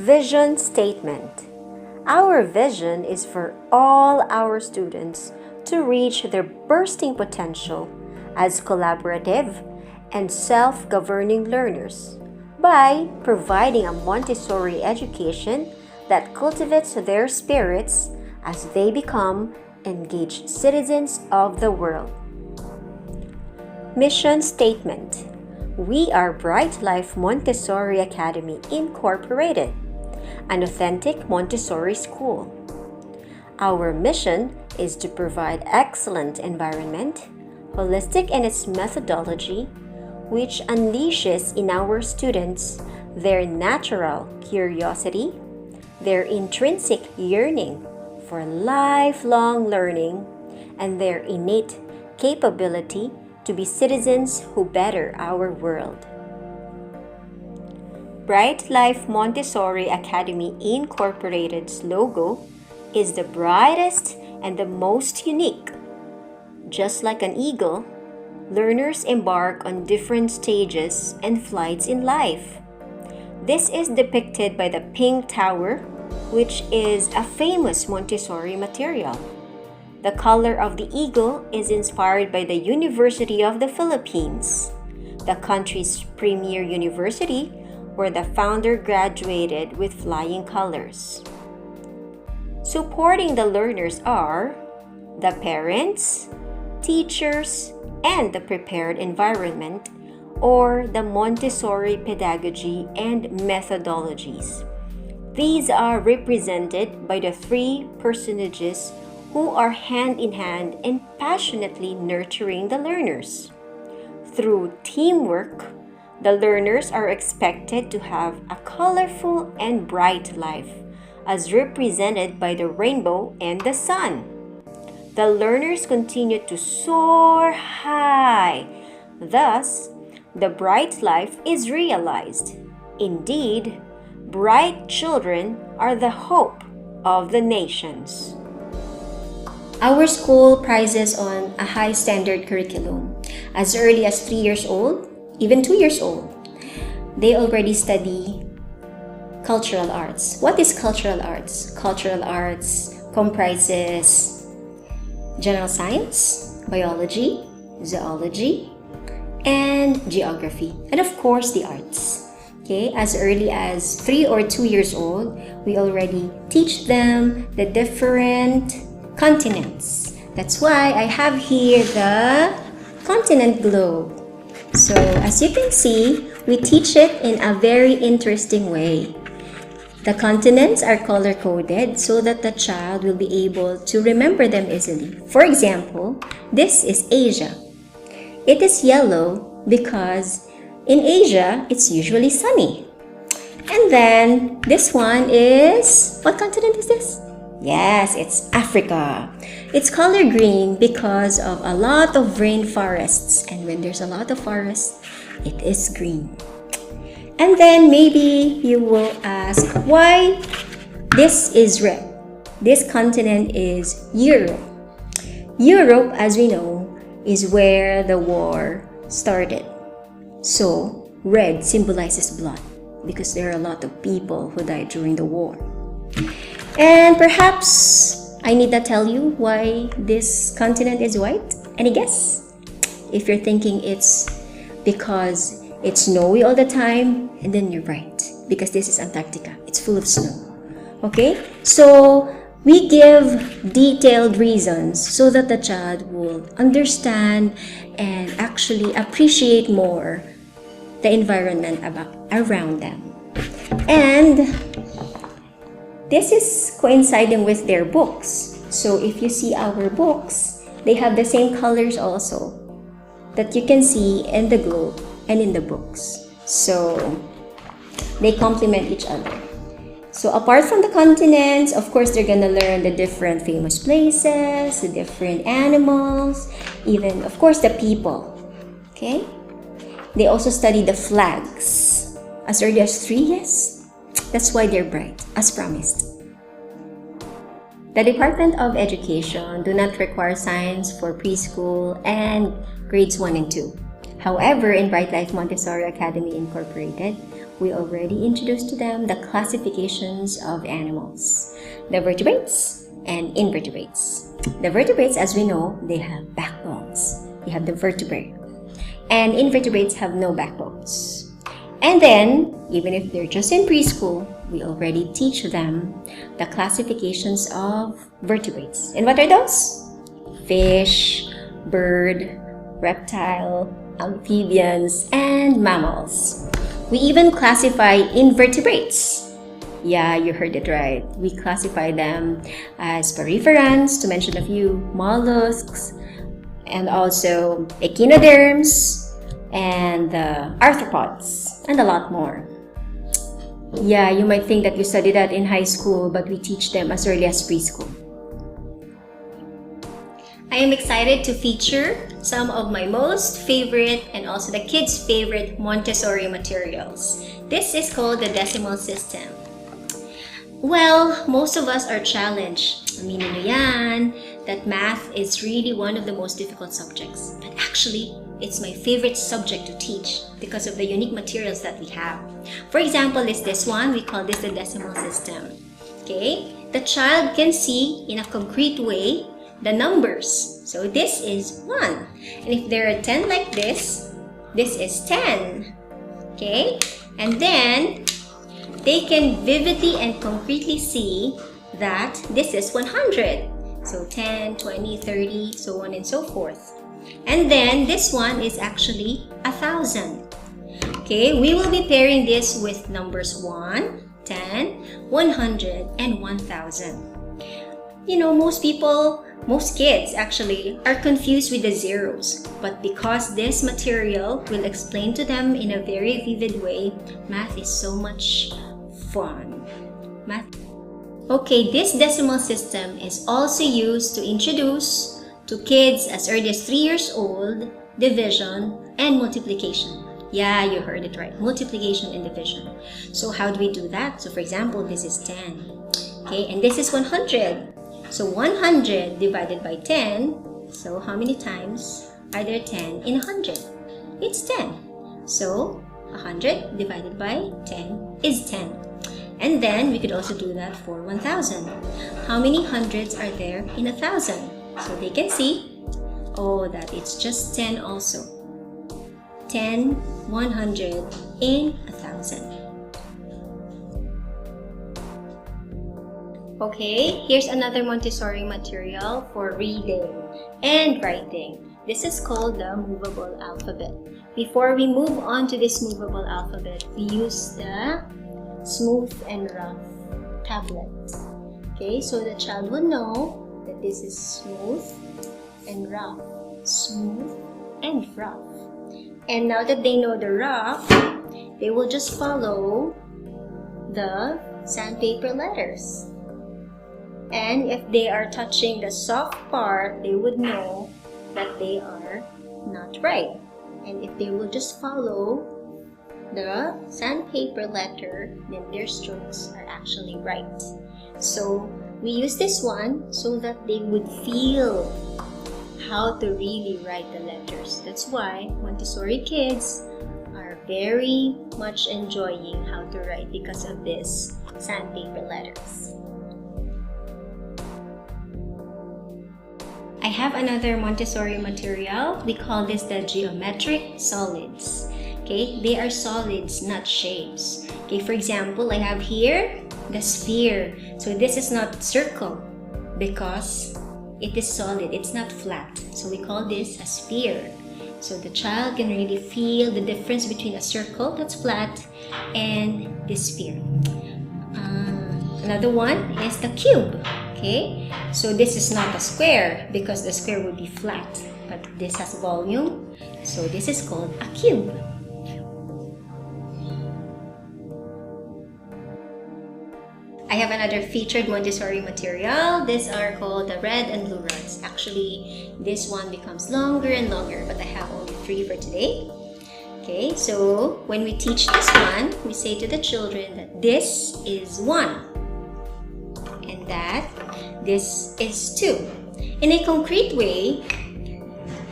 Vision statement. Our vision is for all our students to reach their bursting potential as collaborative and self-governing learners by providing a Montessori education that cultivates their spirits as they become engaged citizens of the world. Mission statement. We are Bright Life Montessori Academy Incorporated, an authentic Montessori school. Our mission is to provide excellent environment, holistic in its methodology, which unleashes in our students their natural curiosity, their intrinsic yearning for lifelong learning, and their innate capability to be citizens who better our world. Bright Life Montessori Academy Incorporated's logo is the brightest and the most unique. Just like an eagle, learners embark on different stages and flights in life. This is depicted by the pink tower, which is a famous Montessori material. The color of the eagle is inspired by the University of the Philippines, the country's premier university where the founder graduated with flying colors. Supporting the learners are the parents, teachers, and the prepared environment, or the Montessori pedagogy and methodologies. These are represented by the three personages who are hand in hand and passionately nurturing the learners. Through teamwork, the learners are expected to have a colorful and bright life, as represented by the rainbow and the sun. The learners continue to soar high. Thus, the bright life is realized. Indeed, bright children are the hope of the nations. Our school prizes on a high standard curriculum. As early as 3 years old, even 2 years old, they already study cultural arts. What is cultural arts? Cultural arts comprises general science, biology, zoology, and geography, and of course the arts. Okay, as early as 3 or 2 years old, we already teach them the different continents. That's why I have here the continent globe. So as you can see, we teach it in a very interesting way. The continents are color-coded so that the child will be able to remember them easily. For example, this is Asia. It is yellow because in Asia, it's usually sunny. And then this one is, what continent is this? Yes, it's Africa. It's color green because of a lot of rainforests. And when there's a lot of forests, it is green. And then maybe you will ask why this is red. This continent is Europe. Europe, as we know, is where the war started. So, red symbolizes blood because there are a lot of people who died during the war. And perhaps I need not tell you why this continent is white. Any guess? If you're thinking it's because it's snowy all the time, and then you're right, because this is Antarctica. It's full of snow. Okay? So we give detailed reasons so that the child will understand and actually appreciate more the environment around them. And this is coinciding with their books. So if you see our books, they have the same colors also that you can see in the globe and in the books. So they complement each other. So apart from the continents, of course, they're gonna learn the different famous places, the different animals, even, of course, the people. Okay? They also study the flags. As early as 3 years. That's why they're bright, as promised. The Department of Education do not require science for preschool and grades 1 and 2. However, in Bright Life Montessori Academy Incorporated, we already introduced to them the classifications of animals, the vertebrates and invertebrates. The vertebrates, as we know, they have backbones. We have the vertebrae. And invertebrates have no backbones. And then, even if they're just in preschool, we already teach them the classifications of vertebrates. And what are those? Fish, bird, reptile, amphibians, and mammals. We even classify invertebrates. Yeah, you heard it right. We classify them as pariferans, to mention a few, mollusks, and also echinoderms, and arthropods, and a lot more. Yeah, you might think that you study that in high school, but we teach them as early as preschool. I am excited to feature some of my most favorite and also the kids' favorite Montessori materials. This is called the decimal system. Well, most of us are challenged. Aminin nyo yan, that math is really one of the most difficult subjects. But actually, it's my favorite subject to teach because of the unique materials that we have. For example, is this one. We call this the decimal system. Okay? The child can see in a concrete way the numbers. So this is 1. And if there are 10 like this is 10. Okay? And then, they can vividly and concretely see that this is 100. So 10, 20, 30, so on and so forth. And then this one is actually 1,000. Okay, we will be pairing this with numbers 1, 10, 100, and 1,000. You know, most kids actually are confused with the zeros. But because this material will explain to them in a very vivid way, math is so much fun. Okay, this decimal system is also used to introduce to kids as early as 3 years old division and multiplication. Yeah, you heard it right. Multiplication and division. So how do we do that? So for example, this is 10. Okay, and this is 100. So 100 divided by 10. So how many times are there 10 in 100? It's 10. So 100 divided by 10 is 10. And then we could also do that for 1,000. How many hundreds are there in 1,000? So they can see, that it's just 10 also. 10, 100, in 1,000. Okay, here's another Montessori material for reading and writing. This is called the Movable Alphabet. Before we move on to this Movable Alphabet, we use the smooth and rough tablet. Okay, so the child will know that this is smooth and rough. Smooth and rough. And now that they know the rough, they will just follow the sandpaper letters. And if they are touching the soft part, they would know that they are not right. And if they will just follow the sandpaper letter, then their strokes are actually right. So we use this one so that they would feel how to really write the letters. That's why Montessori kids are very much enjoying how to write because of this sandpaper letters. I have another Montessori material. We call this the geometric solids. Okay, they are solids, not shapes. Okay, for example, I have here the sphere. So this is not circle because it is solid, it's not flat. So we call this a sphere. So the child can really feel the difference between a circle that's flat and this sphere. Another one is the cube. Okay, so this is not a square because the square would be flat, but this has volume, so this is called a cube. I have another featured Montessori material. These are called the red and blue rods. Actually, this one becomes longer and longer, but I have only 3 for today. Okay, so when we teach this one, we say to the children that this is 1 and that this is 2. In a concrete way,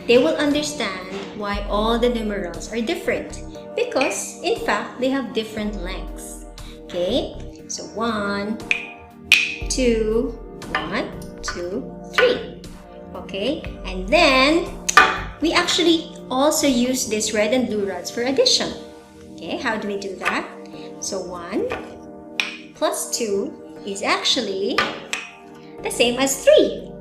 they will understand why all the numerals are different because in fact they have different lengths. Okay, so 1, 2, 1, 2, 3. Okay, and then we actually also use these red and blue rods for addition. Okay, how do we do that? So 1 plus 2 is actually the same as 3.